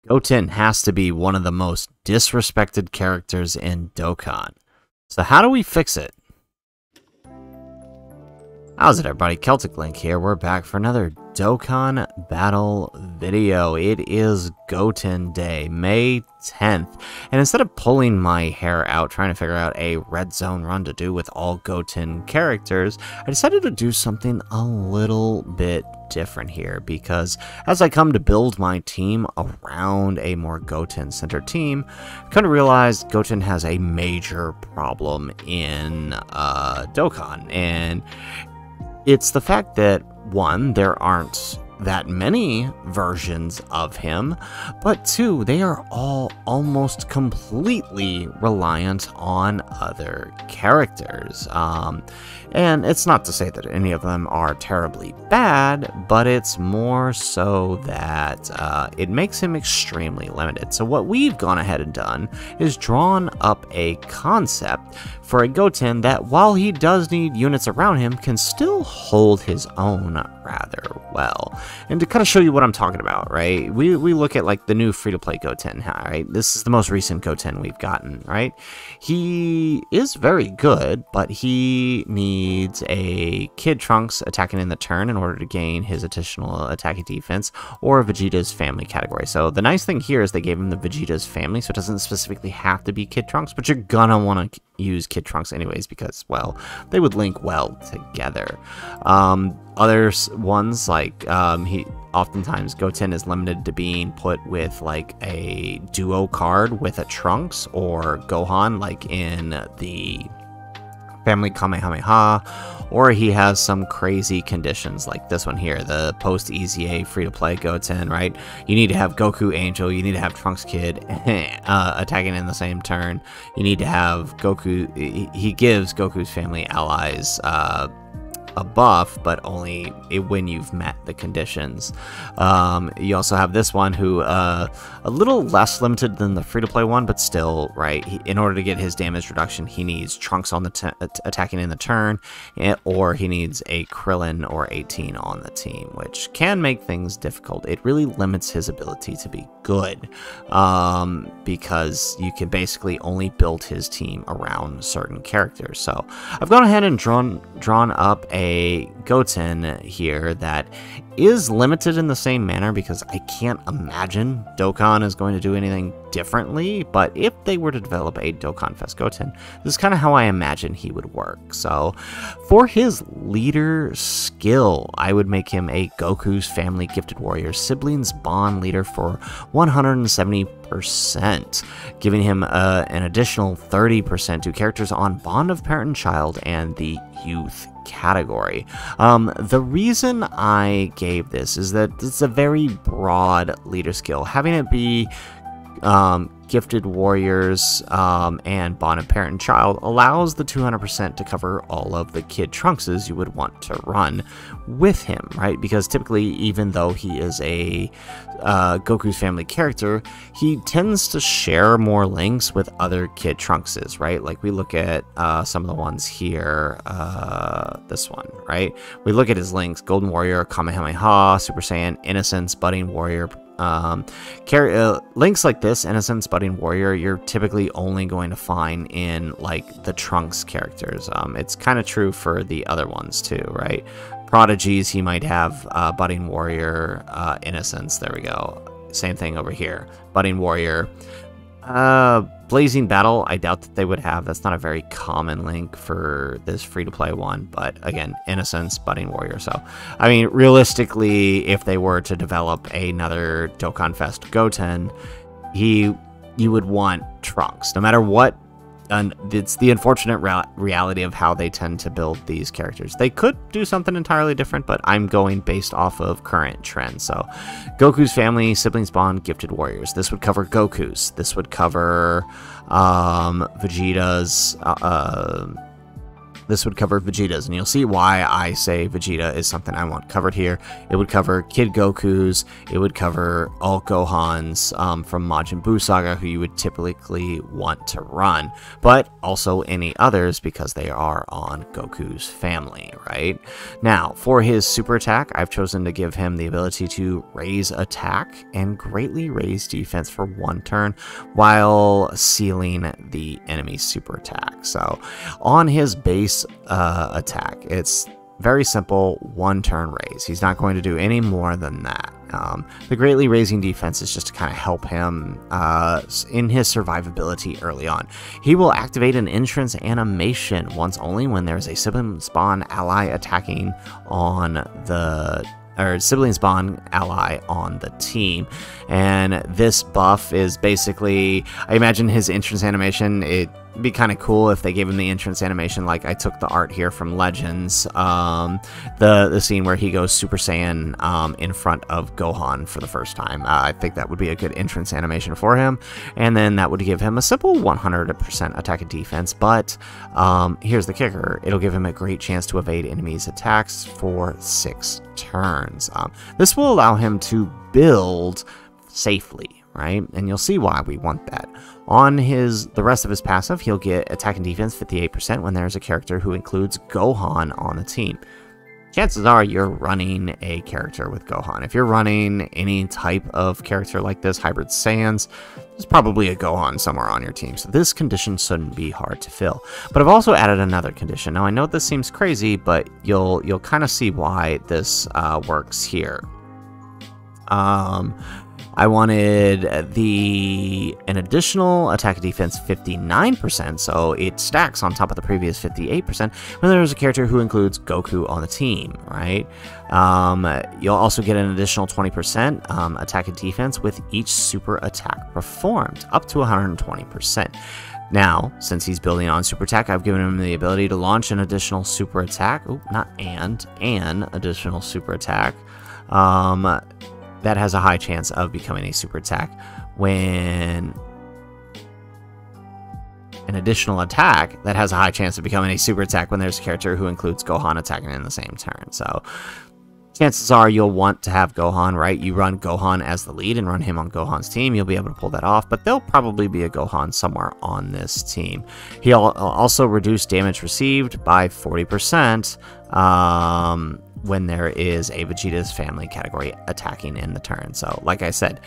GOTEN has to be one of the most disrespected characters in Dokkan. So how do we fix it? How's it, everybody? Celtic Link here. We're back for another Dokkan Battle video. It is GOTEN Day, May 10th. And instead of pulling my hair out trying to figure out a red zone run to do with all GOTEN characters, I decided to do something a little bit different here, because as I come to build my team around a more GOTEN-centered team, I kind of realized GOTEN has a major problem in Dokkan, and it's the fact that, one, there aren't that many versions of him, but two, they are all almost completely reliant on other characters. And it's not to say that any of them are terribly bad, but it's more so that it makes him extremely limited. So what we've gone ahead and done is drawn up a concept for a GOTEN that, while he does need units around him, can still hold his own rather well. And to kind of show you what I'm talking about, right? We look at like the new free-to-play GOTEN, right? This is the most recent GOTEN we've gotten, right? He is very good, but he needs a Kid Trunks attacking in the turn in order to gain his additional attacking defense, or Vegeta's family category. So the nice thing here is they gave him the Vegeta's family, so it doesn't specifically have to be Kid Trunks, but you're gonna want to use Kid Trunks anyways, because, well, they would link well together. Other ones, like, oftentimes GOTEN is limited to being put with, like, a duo card with a Trunks or Gohan, like in the Family Kamehameha, or he has some crazy conditions like this one here, the post-EZA free-to-play GOTEN, right? You need to have Goku Angel, you need to have Trunks Kid attacking in the same turn, you need to have Goku, he gives Goku's family allies a buff, but only when you've met the conditions. You also have this one who, a little less limited than the free-to-play one, but still, right, in order to get his damage reduction, he needs Trunks on the attacking in the turn, or he needs a Krillin or 18 on the team, which can make things difficult. It really limits his ability to be good, because you can basically only build his team around certain characters. So I've gone ahead and drawn up a GOTEN here that is limited in the same manner, because I can't imagine Dokkan is going to do anything differently, but if they were to develop a Dokkan Fest GOTEN, this is kind of how I imagine he would work. So for his leader skill, I would make him a Goku's Family Gifted Warrior Siblings Bond leader for 170%, giving him an additional 30% to characters on Bond of Parent and Child and the Youth category. The reason I gave this is that it's a very broad leader skill. Having it be Gifted Warriors and Bond of Parent and Child allows the 200% to cover all of the Kid Trunkses you would want to run with him, right? Because typically, even though he is a Goku's family character, he tends to share more links with other Kid Trunkses, right? Like we look at some of the ones here, this one, right? We look at his links: Golden Warrior, Kamehameha, Super Saiyan, Innocence, Budding Warrior. Links like this, Innocence, Budding Warrior, you're typically only going to find in like the Trunks characters. It's kind of true for the other ones too, right? Prodigies, he might have Budding Warrior, Innocence. There we go. Same thing over here. Budding Warrior. Blazing Battle, I doubt that they would have. That's not a very common link for this free-to-play one, but again, Innocence, Budding Warrior. So, I mean, realistically, if they were to develop another Dokkan Fest GOTEN, you would want Trunks, no matter what. And it's the unfortunate reality of how they tend to build these characters. They could do something entirely different, but I'm going based off of current trends. So, Goku's Family, Siblings Bond, Gifted Warriors. This would cover Goku's. This would cover Vegeta's, this would cover Vegeta's, and you'll see why I say Vegeta is something I want covered here. It would cover Kid Goku's, it would cover all Gohan's from Majin Buu Saga, who you would typically want to run, but also any others because they are on Goku's family, right? Now, for his super attack, I've chosen to give him the ability to raise attack and greatly raise defense for 1 turn while sealing the enemy's super attack. So, on his base attack, it's very simple, 1 turn raise. He's not going to do any more than that. The greatly raising defense is just to kind of help him in his survivability early on. He will activate an entrance animation once only when there's a sibling spawn ally attacking on the sibling spawn ally on the team. And this buff is basically, I imagine his entrance animation, it'd be kind of cool if they gave him the entrance animation like I took the art here from Legends, the scene where he goes Super Saiyan in front of Gohan for the first time. I think that would be a good entrance animation for him, and then that would give him a simple 100% attack and defense, but here's the kicker, it'll give him a great chance to evade enemies' attacks for 6 turns. This will allow him to build safely, right? And you'll see why we want that. On the rest of his passive, he'll get attack and defense 58% when there's a character who includes Gohan on the team. Chances are you're running a character with Gohan. If you're running any type of character like this, Hybrid Saiyans, there's probably a Gohan somewhere on your team, so this condition shouldn't be hard to fill. But I've also added another condition. Now I know this seems crazy, but you'll kind of see why this works here. I wanted an additional attack and defense 59%, so it stacks on top of the previous 58% when there's a character who includes Goku on the team, right? You'll also get an additional 20% attack and defense with each super attack performed, up to 120%. Now, since he's building on super attack, I've given him the ability to launch an additional super attack. Oh, not an additional super attack. That has a high chance of becoming a super attack when an additional attack that has a high chance of becoming a super attack when there's a character who includes Gohan attacking in the same turn. So chances are you'll want to have Gohan, right? You run Gohan as the lead and run him on Gohan's team. You'll be able to pull that off, but there'll probably be a Gohan somewhere on this team. He'll also reduce damage received by 40%. When there is a Vegeta's family category attacking in the turn. So, like I said,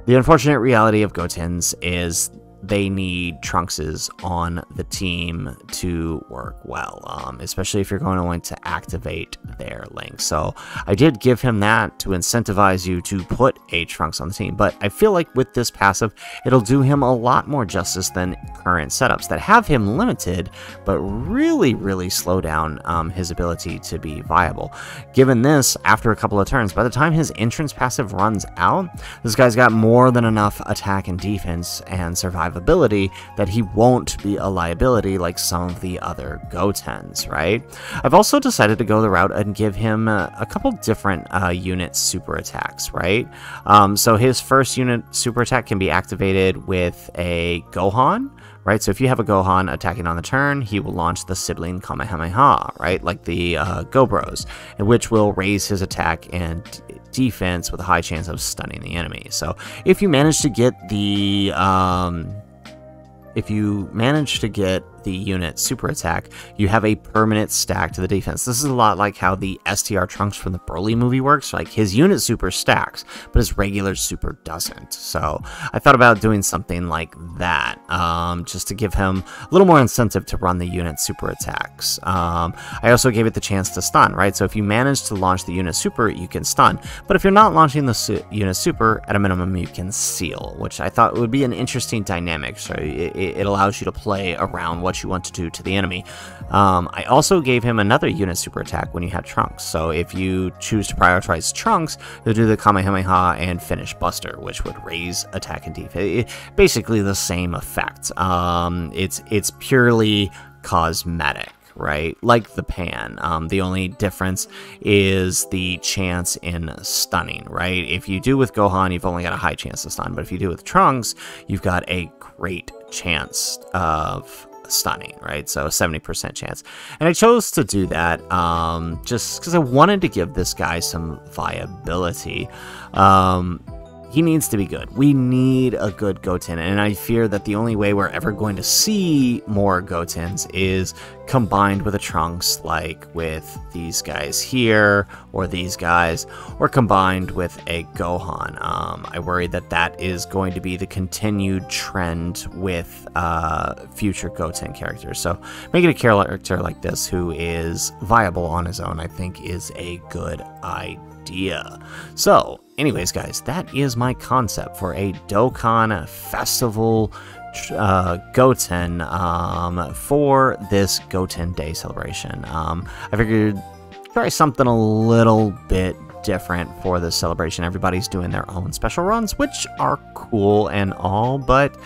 the unfortunate reality of Gotens is they need Trunkses on the team to work well, especially if you're going to want to activate their link. So I did give him that to incentivize you to put a Trunks on the team, but I feel like with this passive, it'll do him a lot more justice than current setups that have him limited, but really slow down his ability to be viable. Given this, after a couple of turns, by the time his entrance passive runs out, this guy's got more than enough attack and defense and survivability that he won't be a liability like some of the other Gotens, right? I've also decided to go the route and give him a couple different unit super attacks, right? So his first unit super attack can be activated with a Gohan, right? So if you have a Gohan attacking on the turn, he will launch the sibling Kamehameha, right? Like the Go Bros, which will raise his attack and defense with a high chance of stunning the enemy. So if you manage to get the unit super attack, you have a permanent stack to the defense. This is a lot like how the STR Trunks from the Broly movie works. Like, his unit super stacks, but his regular super doesn't. So I thought about doing something like that, just to give him a little more incentive to run the unit super attacks. I also gave it the chance to stun, right? So if you manage to launch the unit super, you can stun. But if you're not launching the unit super, at a minimum, you can seal, which I thought would be an interesting dynamic. So it allows you to play around what you want to do to the enemy. I also gave him another unit super attack when you had Trunks. So if you choose to prioritize Trunks, you'll do the Kamehameha and finish Buster, which would raise attack and defense. Basically the same effect. It's purely cosmetic, right? Like the pan. The only difference is the chance in stunning, right? If you do with Gohan, you've only got a high chance to stun, but if you do with Trunks, you've got a great chance of stunning, right? So 70% chance. And I chose to do that just because I wanted to give this guy some viability. He needs to be good. We need a good Goten, and I fear that the only way we're ever going to see more Gotens is combined with a Trunks, like with these guys here, or these guys, or combined with a Gohan. I worry that that is going to be the continued trend with future Goten characters. So making a character like this who is viable on his own, I think, is a good idea. So anyways, guys, that is my concept for a Dokkan Festival Goten for this Goten Day celebration. I figured try something a little bit different for this celebration. Everybody's doing their own special runs, which are cool and all, but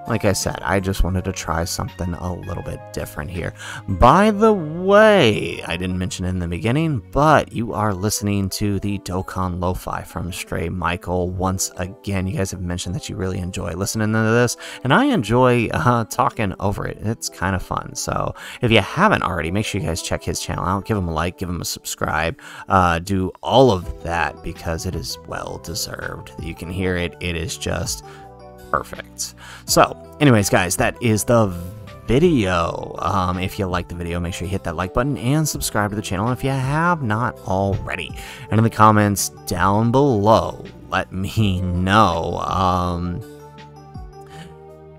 like I said, I just wanted to try something a little bit different here. By the way, I didn't mention it in the beginning, but you are listening to the Dokkan Lo-Fi from Stray Michael. Once again, you guys have mentioned that you really enjoy listening to this, and I enjoy talking over it. It's kind of fun. So if you haven't already, make sure you guys check his channel out. Give him a like, give him a subscribe, do all of that because it is well deserved. You can hear it. It is just perfect. So anyways, guys, that is the video. If you like the video, make sure you hit that like button and subscribe to the channel if you have not already. And in the comments down below, let me know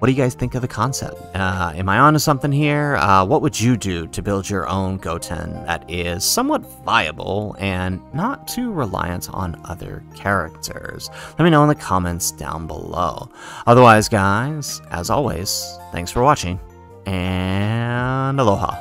what do you guys think of the concept? Am I onto something here? What would you do to build your own Goten that is somewhat viable and not too reliant on other characters? Let me know in the comments down below. Otherwise, guys, as always, thanks for watching, and aloha.